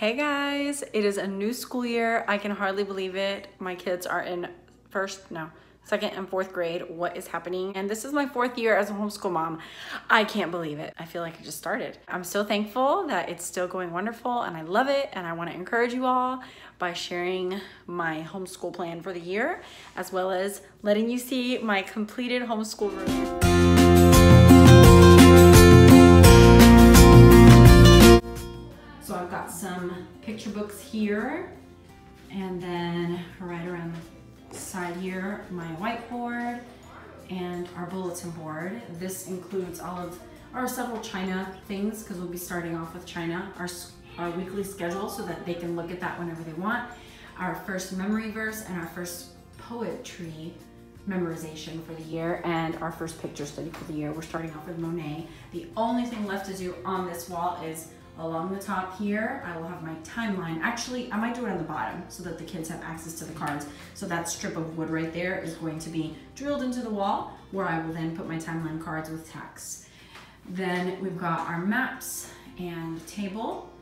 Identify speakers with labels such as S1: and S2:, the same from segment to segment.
S1: Hey guys, it is a new school year. I can hardly believe it. My kids are in second and fourth grade. What is happening? And this is my fourth year as a homeschool mom. I can't believe it. I feel like I just started. I'm so thankful that it's still going wonderful and I love it. And I want to encourage you all by sharing my homeschool plan for the year, as well as letting you see my completed homeschool room. So I've got some picture books here, and then right around the side here, my whiteboard and our bulletin board. This includes all of our several China things, because we'll be starting off with China, our weekly schedule, so that they can look at that whenever they want. Our first memory verse and our first poetry memorization for the year, and our first picture study for the year. We're starting off with Monet. The only thing left to do on this wall is along the top here, I will have my timeline. Actually, I might do it on the bottom so that the kids have access to the cards. So that strip of wood right there is going to be drilled into the wall, where I will then put my timeline cards with text. Then we've got our maps and table,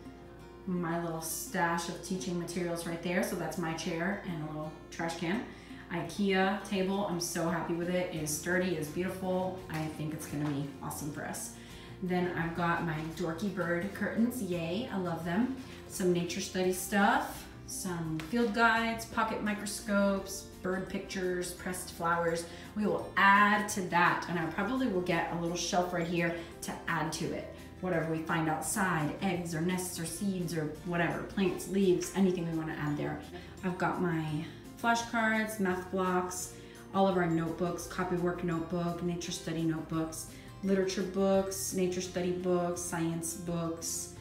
S1: my little stash of teaching materials right there. So that's my chair and a little trash can. IKEA table, I'm so happy with it. It is sturdy, it is beautiful. I think it's gonna be awesome for us. Then I've got my Dorky Bird curtains, yay, I love them. Some nature study stuff, some field guides, pocket microscopes, bird pictures, pressed flowers. We will add to that, and I probably will get a little shelf right here to add to it. Whatever we find outside, eggs or nests or seeds or whatever, plants, leaves, anything we wanna add there. I've got my flashcards, math blocks, all of our notebooks, copywork notebook, nature study notebooks, literature books, nature study books, science books,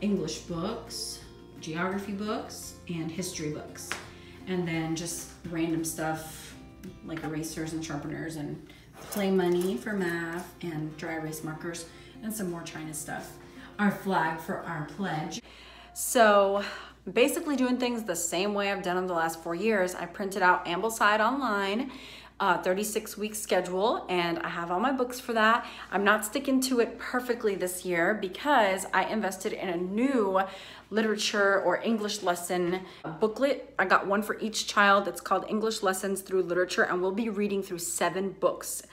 S1: English books, geography books, and history books. And then just random stuff like erasers and sharpeners and play money for math and dry erase markers and some more China stuff. Our flag for our pledge. So basically doing things the same way I've done them the last 4 years. I printed out Ambleside online, 36-week schedule, and I have all my books for that. I'm not sticking to it perfectly this year because I invested in a new literature or English lesson booklet. I got one for each child that's called English Lessons Through Literature, and we'll be reading through 7 books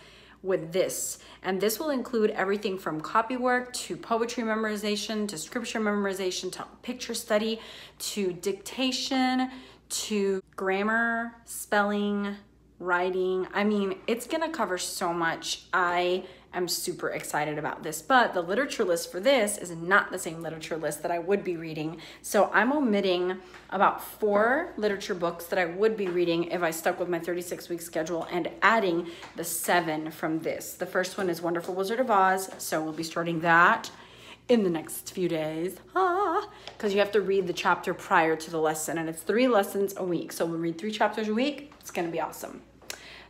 S1: with this. And this will include everything from copywork to poetry memorization to scripture memorization to picture study to dictation to grammar, spelling, writing. I mean, it's gonna cover so much. I am super excited about this, but the literature list for this is not the same literature list that I would be reading. So I'm omitting about 4 literature books that I would be reading if I stuck with my 36-week schedule, and adding the 7 from this. The first one is Wonderful Wizard of Oz, so we'll be starting that in the next few days, because you have to read the chapter prior to the lesson, and it's 3 lessons a week. So we'll read 3 chapters a week. It's gonna be awesome.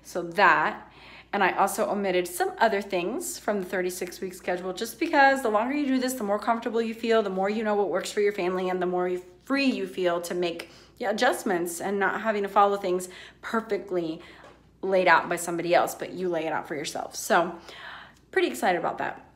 S1: So that, and I also omitted some other things from the 36-week schedule, just because the longer you do this, the more comfortable you feel, the more you know what works for your family, and the more free you feel to make adjustments and not having to follow things perfectly laid out by somebody else, but you lay it out for yourself. So pretty excited about that.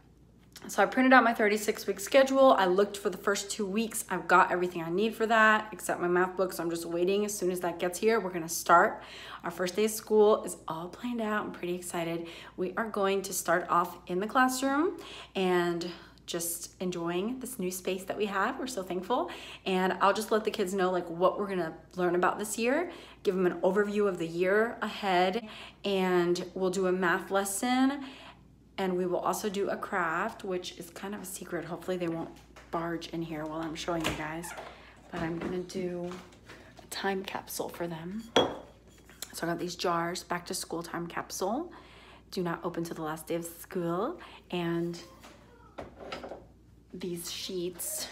S1: So I printed out my 36-week schedule. I looked for the first 2 weeks. I've got everything I need for that, except my math book, so I'm just waiting. As soon as that gets here, we're gonna start. Our first day of school is all planned out. I'm pretty excited. We are going to start off in the classroom and just enjoying this new space that we have. We're so thankful. And I'll just let the kids know like what we're gonna learn about this year, give them an overview of the year ahead, and we'll do a math lesson. And we will also do a craft, which is kind of a secret. Hopefully they won't barge in here while I'm showing you guys. But I'm gonna do a time capsule for them. So I got these jars, back to school time capsule. Do not open till the last day of school. And these sheets,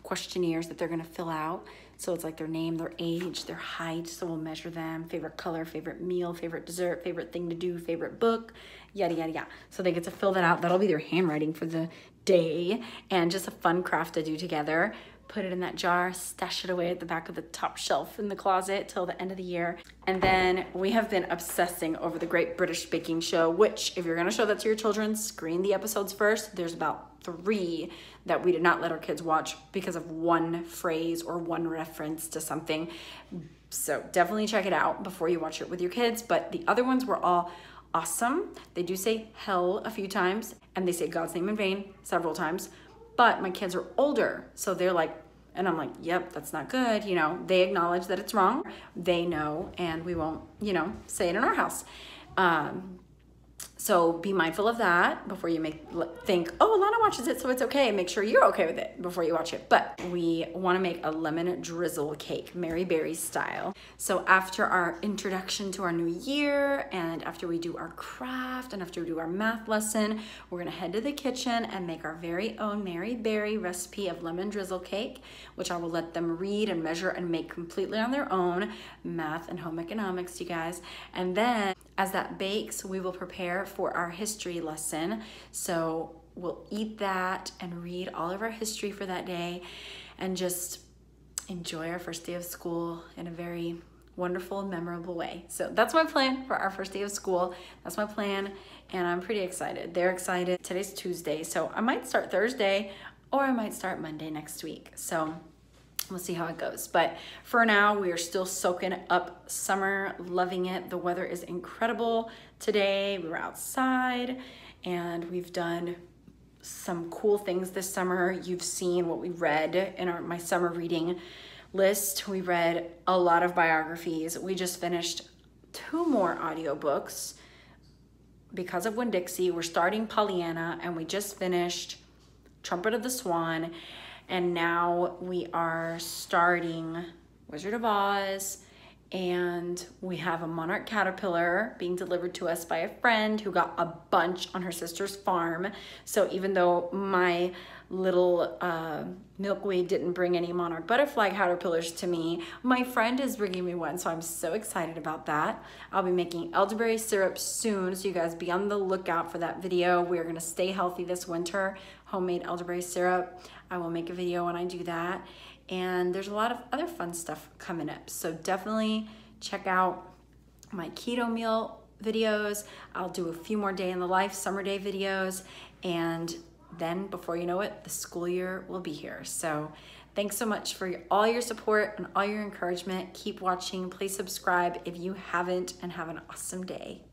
S1: questionnaires that they're gonna fill out. So it's like their name, their age, their height, so we'll measure them, favorite color, favorite meal, favorite dessert, favorite thing to do, favorite book, yada, yada, yada. So they get to fill that out. That'll be their handwriting for the day, and just a fun craft to do together. put it in that jar, stash it away at the back of the top shelf in the closet till the end of the year. And then we have been obsessing over the Great British Baking Show, which if you're gonna show that to your children, screen the episodes first. There's about 3 that we did not let our kids watch because of one phrase or one reference to something. So definitely check it out before you watch it with your kids. But the other ones were all awesome. They do say hell a few times, and they say God's name in vain several times. But my kids are older, so they're like, and I'm like, yep, that's not good. You know, they acknowledge that it's wrong. They know, and we won't, you know, say it in our house. So be mindful of that before you think, oh, Alana watches it, so it's okay. Make sure you're okay with it before you watch it. But we want to make a lemon drizzle cake, Mary Berry style. So after our introduction to our new year, and after we do our craft, and after we do our math lesson, we're gonna head to the kitchen and make our very own Mary Berry recipe of lemon drizzle cake, which I will let them read and measure and make completely on their own. Math and home economics, you guys. And then as that bakes, we will prepare for our history lesson. So we'll eat that and read all of our history for that day and just enjoy our first day of school in a very wonderful and memorable way. So that's my plan for our first day of school. That's my plan, and I'm pretty excited. They're excited. Today's Tuesday, so I might start Thursday or I might start Monday next week. So we'll see how it goes. But for now, we are still soaking up summer, loving it. The weather is incredible today. We were outside and we've done some cool things this summer. You've seen what we read in my summer reading list. We read a lot of biographies. We just finished 2 more audiobooks because of Winn-Dixie. We're starting Pollyanna, and we just finished Trumpet of the Swan. And now we are starting Wizard of Oz, and we have a monarch caterpillar being delivered to us by a friend who got a bunch on her sister's farm. So even though my little milkweed didn't bring any monarch butterfly caterpillars to me, my friend is bringing me one, so I'm so excited about that. I'll be making elderberry syrup soon, so you guys be on the lookout for that video. We're gonna stay healthy this winter. Homemade elderberry syrup. I will make a video when I do that. And there's a lot of other fun stuff coming up. So definitely check out my keto meal videos. I'll do a few more day in the life, summer day videos. And then before you know it, the school year will be here. So thanks so much for all your support and all your encouragement. Keep watching, please subscribe if you haven't, and have an awesome day.